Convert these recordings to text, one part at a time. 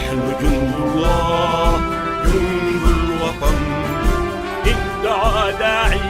نحن جند الله جند الوطن إن دعا داعي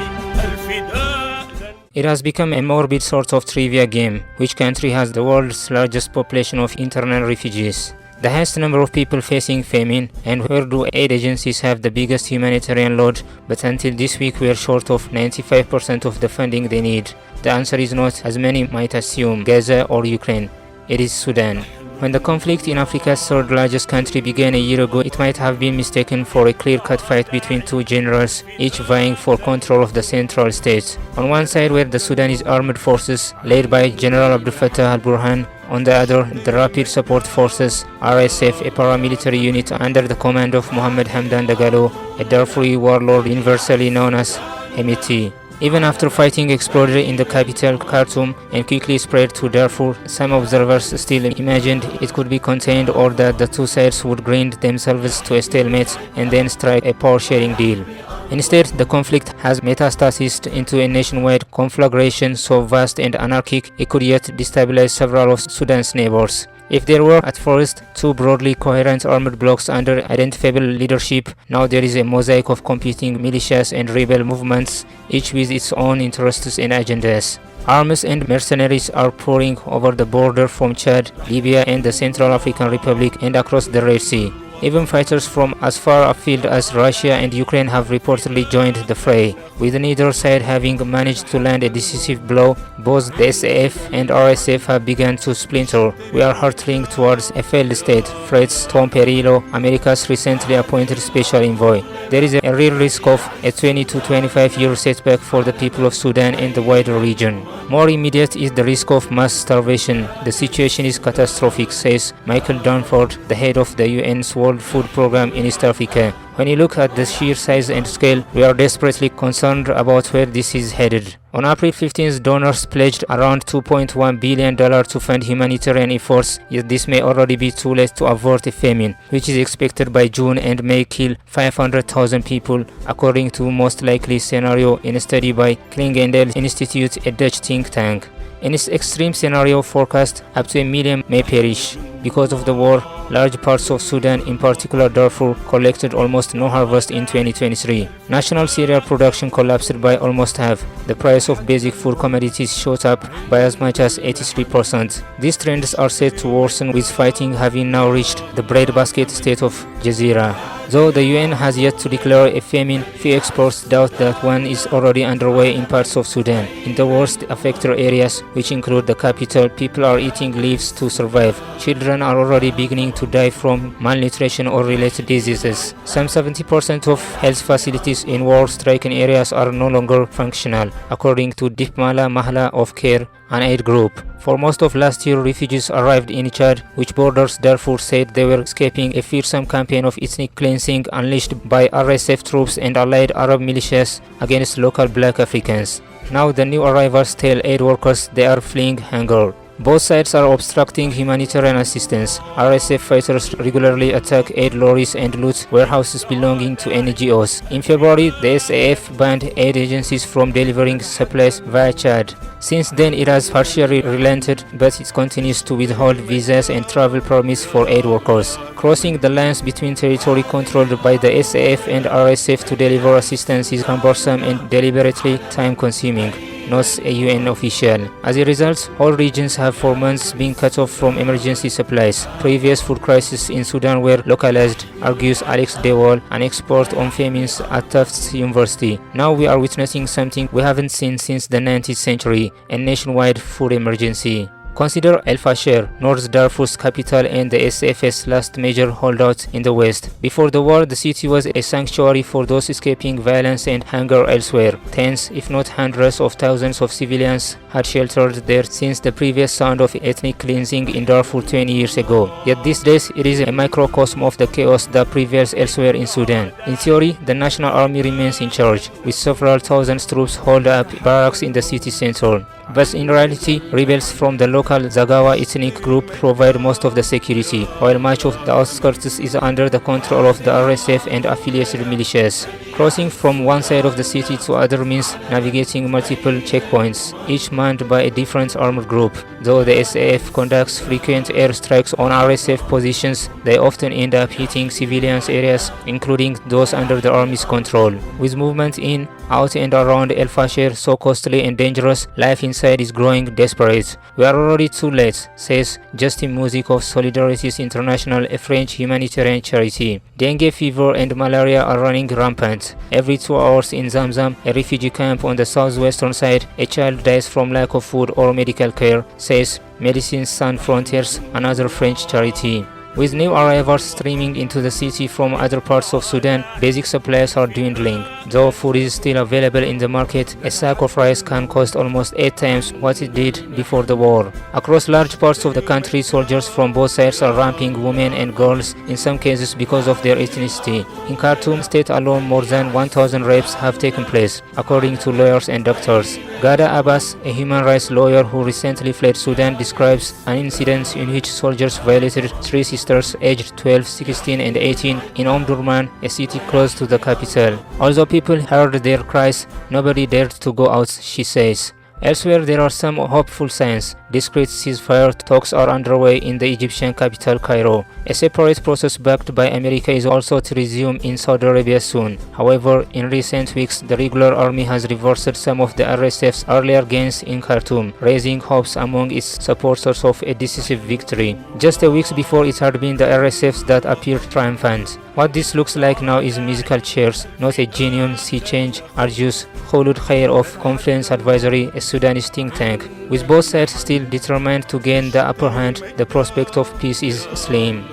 الفداء. It has become a morbid sort of trivia game. Which country has the world's largest population of internal refugees? The highest number of people facing famine, and where do aid agencies have the biggest humanitarian load, but until this week we are short of 95% of the funding they need? The answer is not, as many might assume, Gaza or Ukraine. It is Sudan. When the conflict in Africa's third largest country began a year ago, it might have been mistaken for a clear-cut fight between two generals, each vying for control of the central states. On one side were the Sudanese armed forces, led by General Abdel Fattah al-Burhan. On the other, the Rapid Support Forces, RSF, a paramilitary unit under the command of Mohammed Hamdan Dagalo, a Darfuri warlord universally known as Hemeti. Even after fighting exploded in the capital, Khartoum, and quickly spread to Darfur, some observers still imagined it could be contained, or that the two sides would grind themselves to a stalemate and then strike a power-sharing deal. Instead, the conflict has metastasized into a nationwide conflagration so vast and anarchic it could yet destabilize several of Sudan's neighbors. If there were at first two broadly coherent armed blocs under identifiable leadership, now there is a mosaic of competing militias and rebel movements, each with its own interests and agendas. Arms and mercenaries are pouring over the border from Chad, Libya and the Central African Republic and across the Red Sea. Even fighters from as far afield as Russia and Ukraine have reportedly joined the fray, with neither side having managed to land a decisive blow. Both the SAF and RSF have begun to splinter. We are hurtling towards a failed state, frets Tom Perillo, America's recently appointed special envoy. There is a real risk of a 20 to 25 year setback for the people of Sudan and the wider region. More immediate is the risk of mass starvation. The situation is catastrophic, says Michael Dunford, the head of the UN's World Food Program in East Africa. When you look at the sheer size and scale, we are desperately concerned about where this is headed. On April 15th, donors pledged around $2.1 billion to fund humanitarian efforts, yet this may already be too late to avert a famine, which is expected by June and may kill 500,000 people, according to most likely scenario in a study by Klingendel Institute, a Dutch think tank. In its extreme scenario forecast, up to 1 million may perish. Because of the war, large parts of Sudan, in particular Darfur, collected almost no harvest in 2023. National cereal production collapsed by almost half. The price of basic food commodities shot up by as much as 83%. These trends are set to worsen, with fighting having now reached the breadbasket state of Jazeera. Though the UN has yet to declare a famine, few experts doubt that one is already underway in parts of Sudan. In the worst affected areas, which include the capital, people are eating leaves to survive. Children are already beginning to die from malnutrition or related diseases. Some 70% of health facilities in war-stricken areas are no longer functional, according to Dipmala Mahla of Care, an aid group. For most of last year, refugees arrived in Chad, which borders Darfur, said they were escaping a fearsome campaign of ethnic cleansing unleashed by RSF troops and allied Arab militias against local black Africans. Now the new arrivals tell aid workers they are fleeing hunger. Both sides are obstructing humanitarian assistance. RSF fighters regularly attack aid lorries and loot warehouses belonging to NGOs. In February, the SAF banned aid agencies from delivering supplies via Chad. Since then, it has partially relented, but it continues to withhold visas and travel permits for aid workers. Crossing the lines between territory controlled by the SAF and RSF to deliver assistance is cumbersome and deliberately time-consuming, notes a UN official. As a result, all regions have for months been cut off from emergency supplies. Previous food crises in Sudan were localized, argues Alex Dewall, an expert on famines at Tufts University. Now we are witnessing something we haven't seen since the 19th century, a nationwide food emergency. Consider El Fasher, North Darfur's capital and the SF's last major holdout in the west. Before the war, the city was a sanctuary for those escaping violence and hunger elsewhere. Tens, if not hundreds of thousands of civilians had sheltered there since the previous round of ethnic cleansing in Darfur 20 years ago. Yet these days, it is a microcosm of the chaos that prevails elsewhere in Sudan. In theory, the National Army remains in charge, with several thousand troops hold up barracks in the city center. But in reality, rebels from the local Zagawa ethnic group provide most of the security, while much of the outskirts is under the control of the RSF and affiliated militias. Crossing from one side of the city to other means navigating multiple checkpoints, each manned by a different armored group. Though the SAF conducts frequent airstrikes on RSF positions, they often end up hitting civilian areas, including those under the army's control. With movement in, out and around El Fasher so costly and dangerous, life inside is growing desperate. We are already too late, says Justin Music of Solidarities International, a French humanitarian charity. Dengue fever and malaria are running rampant. Every 2 hours in Zamzam, a refugee camp on the southwestern side, a child dies from lack of food or medical care, says Médecins Sans Frontières, another French charity. With new arrivals streaming into the city from other parts of Sudan, basic supplies are dwindling. Though food is still available in the market, a sack of rice can cost almost 8 times what it did before the war. Across large parts of the country, soldiers from both sides are ramping women and girls, in some cases because of their ethnicity. In Khartoum state alone, more than 1,000 rapes have taken place, according to lawyers and doctors. Gada Abbas, a human rights lawyer who recently fled Sudan, describes an incident in which soldiers violated 3 sisters aged 12, 16 and 18 in Omdurman, a city close to the capital. Although people heard their cries, nobody dared to go out, she says. Elsewhere, there are some hopeful signs. Discreet ceasefire talks are underway in the Egyptian capital, Cairo. A separate process backed by America is also to resume in Saudi Arabia soon. However, in recent weeks, the regular army has reversed some of the RSF's earlier gains in Khartoum, raising hopes among its supporters of a decisive victory. Just a week before, it had been the RSFs that appeared triumphant. What this looks like now is musical chairs, not a genuine sea change, argues Khulud Khair of Confluence Advisory, a Sudanese think tank. With both sides still determined to gain the upper hand, the prospect of peace is slim.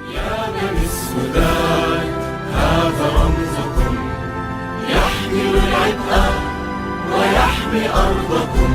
يا بني السودان هذا رمزكم يحمل العبء ويحمي أرضكم